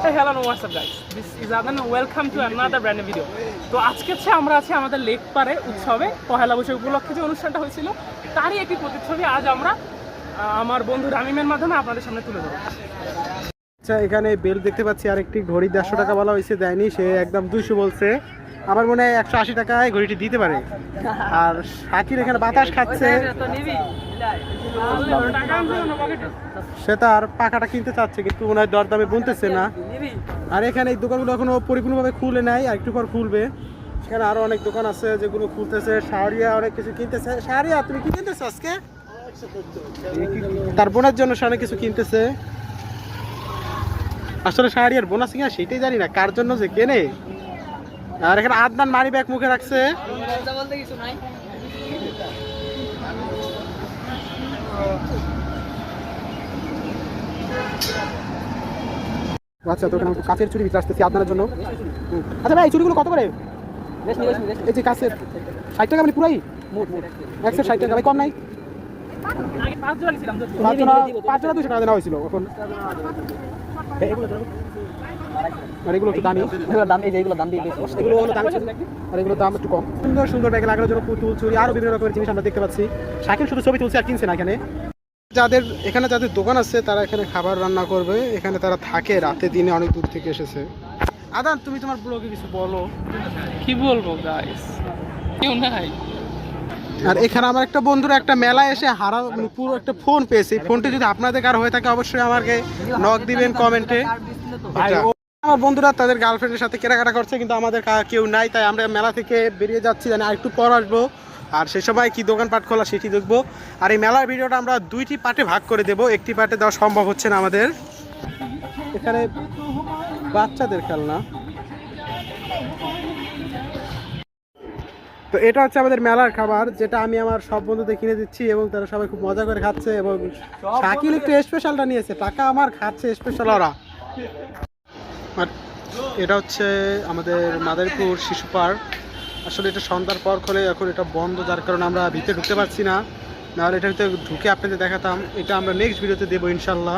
Hey, hello, what's up guys? This is Adan and welcome to another brand new video. তো আজকে আমরা আছি আমাদের লেক পারে উৎসবে পহেলা বৈশাখ উপলক্ষে যে অনুষ্ঠানটা হয়েছিল তারই একটি প্রতিচ্ছবি আজ আমরা আমার বন্ধু রামিমের মাধ্যমে আপনাদের সামনে তুলে ধরব। আচ্ছা, এখানে বেল দেখতে পাচ্ছি, আর একটি ঘড়ি 150 টাকা বলা হয়েছে, দেয়নি, সে একদম 200 বলছে। আমার মনে হয় 180 টাকায় ঘড়িটি দিতে পারে। আর শাকির এখানে বাতাস খাচ্ছে, সে তার পাখাটা কিনতে চাচ্ছে কিন্তু মনে হয় দরদামে বুনতেছে না। আর এখানে এই দোকানগুলো এখনো পরিপূর্ণভাবে খুলে নাই, আর একটু পর খুলবে। সেখানে আরো অনেক দোকান আছে যেগুলো খুলতেছে। শাহরিয়া অনেক কিছু কিনতেছে। শাহরিয়া, তুমি কি কিনতেছো আজকে? তার বোনের জন্য সে অনেক কিছু কিনতেছে। আসলে শাহরিয়ার বোন আছে কিনা সেটাই জানি না, কার জন্য যে কেনে। আর এখানে আদনান মানি ব্যাগ মুখে রাখছে। আচ্ছা, তো এখানে কাঁচের চুড়ি ভিতরে আসতেছি আদনানের জন্য। আচ্ছা ভাই, এই চুড়িগুলো কত করে? এই যে কাঁচের 60 টাকা, মানে পুরাই 160 টাকা। ভাই কম নাই? 5 জোড়া 200 টাকা দেওয়া হয়েছিল। এখন আর এগুলো একটু দামি, এগুলো হলো দামি, আর এগুলো দাম একটু কম। সুন্দর সুন্দর ব্যাগে লাগানোর জন্য পুতুল, চুড়ি, আরো বিভিন্ন রকমের জিনিস আমরা দেখতে পাচ্ছি। শাকিল শুধু ছবি তুলছে আর কিনছে না। যাদের দোকান আছে তারা এখানে খাবার রান্না করবে, এখানে তারা থাকে রাতে দিনে, অনেক দূর থেকে এসেছে। আদান, তুমি তোমার ব্লগে কিছু বলো। কি বলবো গাইস, কেউ নাই। আর এখানে আমার একটা বন্ধুরা একটা মেলায় এসে পুরো একটা ফোন পেয়েছে। এই ফোনটি যদি আপনাদের কারো হয়ে থাকে অবশ্যই আমাকে নক দিবেন কমেন্টে। আমার বন্ধুরা তাদের গার্লফ্রেন্ডের সাথে কেনাকাটা করছে, কিন্তু আমাদের কেউ নাই, তাই আমরা মেলা থেকে বেরিয়ে যাচ্ছি, জানি আর একটু পর আসবো। আর সে সময় কি দোকানপাট খোলা সেটি দেখবো। আর এই মেলার ভিডিওটা আমরা 2টি পার্টে ভাগ করে দেবো, একটি পার্টে দেওয়া সম্ভব হচ্ছে না আমাদের। এখানে বাচ্চাদের খেলনা। তো এটা হচ্ছে আমাদের মেলার খাবার, যেটা আমি আমার সব বন্ধুদের কিনে দিচ্ছি এবং তারা সবাই খুব মজা করে খাচ্ছে। এবং শাকিল একটু স্পেশালটা নিয়েছে, টাকা আমার খাচ্ছে স্পেশাল ওরা। আর এটা হচ্ছে আমাদের মাদারীপুর শিশু পার্ক। আসলে এটা সন্ধ্যার পর খোলে, এখন এটা বন্ধ, যার কারণে আমরা ভিতরে ঢুকতে পারছি না। নাহলে এটার ভিতরে ঢুকে আপনাদের দেখাতাম। এটা আমরা নেক্সট ভিডিওতে দেবো ইনশাল্লাহ।